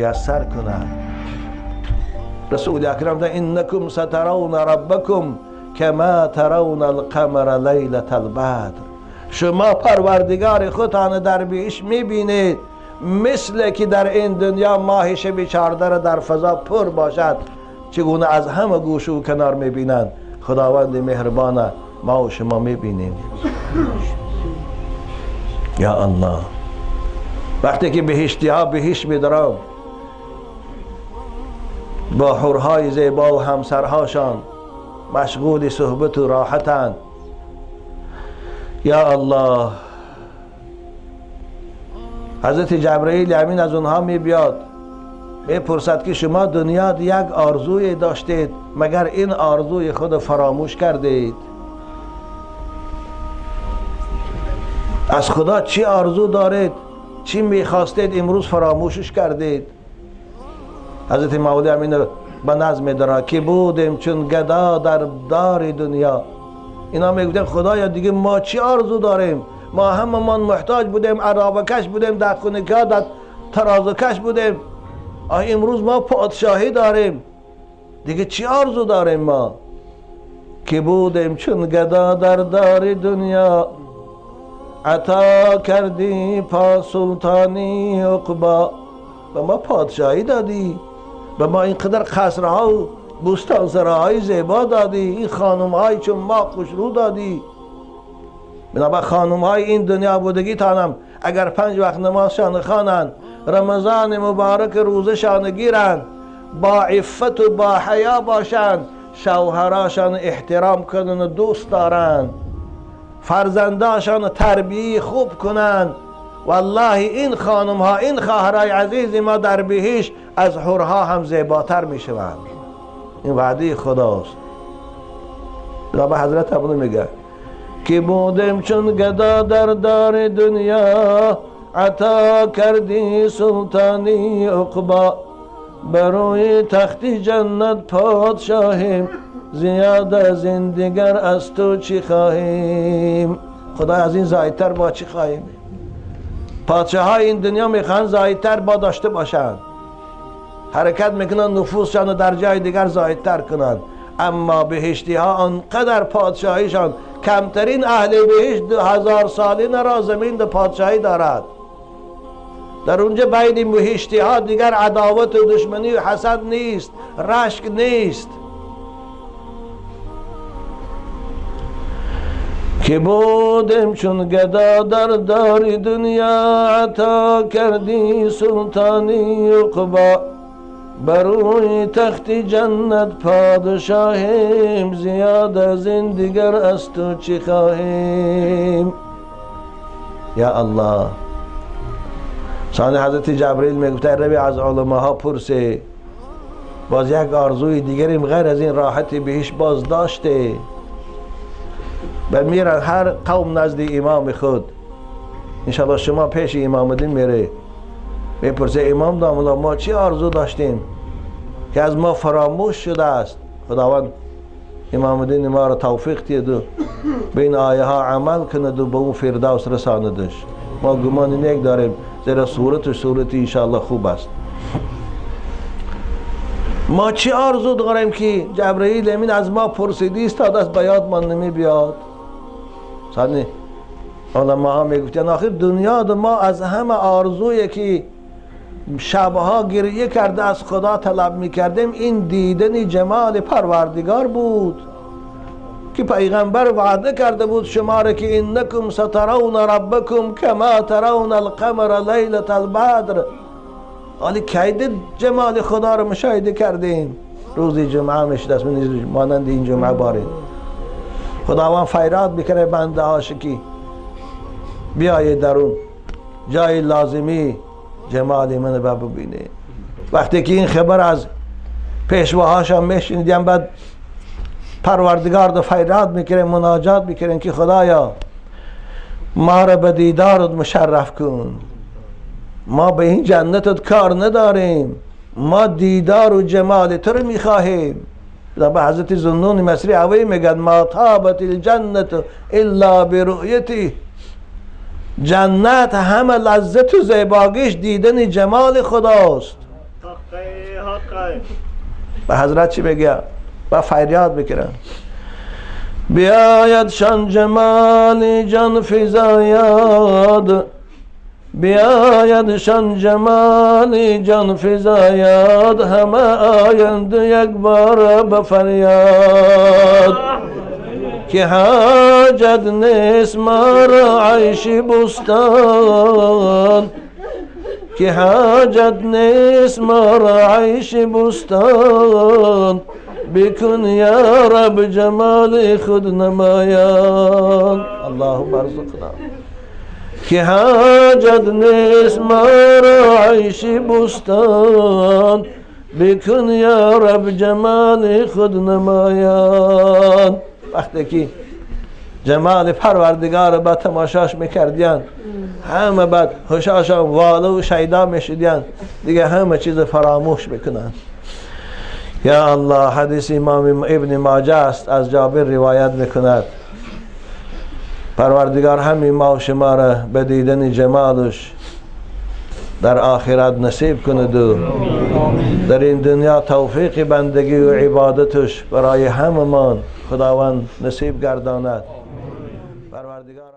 میسر کند. رسول اکرم در انکم سترون ربکم کما ترون القمر لیلة البدر، شما پروردگار خودتان در بهشت میبینید مثل که در این دنیا ماه شب 14 در فضا پر باشد، چگونه از همه گوشه و کنار میبینند. خداوند مهربان ما و شما میبینیم. یا الله، وقتی که بهشتی ها بهشت میدارم با حورهای زیبا و همسرهاشان مشغول صحبت و راحتند. یا الله، حضرت جبرئیل امین از اونها می بیاد میپرسد که شما دنیا یک آرزوی داشتید، مگر این آرزوی خود فراموش کردید؟ از خدا چی آرزو دارید؟ چی میخواستید امروز فراموشش کردید؟ حضرت مولا امین به نظم داره که بودیم چون گدا در دار دنیا. اینا میگفتن خدایا دیگه ما چی آرزو داریم؟ ما هممون محتاج بودیم، عرابه کش بودیم، در خونکا در ترازو کش بودیم. امروز ما پادشاهی داریم، دیگه چی آرزو داریم ما؟ که بودیم چون گدا در دار دنیا، عطا کردی پا سلطانی عقبا. به ما پادشاهی دادی، به ما اینقدر قصرها و بوستانسراهای زیبا دادی، این خانمهای چون ما خوشرو دادی. بنابر خانمهای این دنیا بودگی تانم اگر 5 وقت نمازشان خوانند، رمضان مبارک روزشان گیرند، با عفت و با حیا باشند، شوهراشان احترام کنند و دوست دارند، فرزنداشان تربیه خوب کنند، والله این خانم ها، این خواهرای عزیز ما در بهشت از حورها هم زیباتر می شوند. این وعده خداست. جناب حضرت ابو میگه که بودیم چون گدا در دار دنیا، عطا کردی سلطانی عقبا. بروی تخت جنت پادشاهیم، زیاد از این دیگر از تو چی خواهیم؟ خدا از این زایدتر با چی خواهیم؟ پادشاه های این دنیا میخوان زایدتر با داشته باشند، حرکت میکنن نفوسشان در جای دیگر زایدتر کنند. اما بهشتی ها آنقدر پادشاهیشان، کمترین اهل بهشت 2000 سالی را زمین ده پادشاهی دارد. در اونجا بین بهشتی ها دیگر عداوت و دشمنی و حسد نیست، رشک نیست. که بودیم چون گدا در دار دنیا، عطا کردی سلطانی عقبا. بروی تخت جنت پادشاهیم، زیاد از این دیگر از تو چی خواهیم؟ یا الله. ثانی حضرت جبرئیل میگفته روی از علماها پرسه، باز یک آرزوی دیگریم غیر از این راحت بهشت باز داشته. میرن هر قوم نزد امام خود، انشاءالله شما پیش امام الدین میره، میپرسه امام داملا ما چی آرزو داشتیم که از ما فراموش شده است؟ خداوند امام الدین ما را توفیق دید و بین آیه ها عمل کند و به اون فردوس رساندش. ما گمان نیک داریم زیرا صورت انشاءالله خوب است. ما چی آرزو داریم که جبرئیل امین از ما پرسیدی استاد از بیاد من نمی بیاد؟ سادنی علما ها میگفتن آخر دنیا دو ما از همه آرزویی که شبها گریه کرده از خدا طلب میکردیم این دیدن جمال پروردگار بود که پیغمبر وعده کرده بود شما را که انکم سترون ربکم کما ترون القمر لیلة البدر. حالی که جمال خدا را مشاهده کردیم. روز جمعه میشد است مانند این جمعه بارید خداوند فیراد بکنه بنده هاشکی بیایید درون جای لازمی جمال من را ببینه. وقتی که این خبر از پیشواهاشان میشنیدیم بعد پروردگار دو فیراد میکنه، مناجات میکنه که خدایا ما را به دیدارت مشرف کن، ما به این جنتت کار نداریم، ما دیدار و جمال تو رو میخواهیم. به حضرت ذوالنون مصری عوی میگن ما طابت الجنت الا برؤیتی، جنت همه لذت و زیباگیش دیدن جمال خداست. به حضرت چی بگه؟ با فریاد بکرن بیاید شان جمالی جان فزاید، بیاید شان جمالی جان فزاید، همه آیند یک بار به فریاد که حاجت نیست ما را عیش بستان، که حاجت نیست ما را عیش بستان، بکن یا رب جمال خود نمایان. اللهم ارزقنا که حاجت نیست ما را عیش بستان، بکن یا رب جمال خود نمایان. وقتی که جمال پروردگار با تماشاش میکردین همه بعد هوشاشان واله و شیدا میشدین دیگه همه چیز فراموش بکنن. یا الله، حدیث امام ابن ماجه است، از جابر روایت میکند پروردگار همین ما و شما را به دیدن جمالش در آخرت نصیب کند و در این دنیا توفیق بندگی و عبادتش برای هممان خداوند نصیب گرداند. پروردگار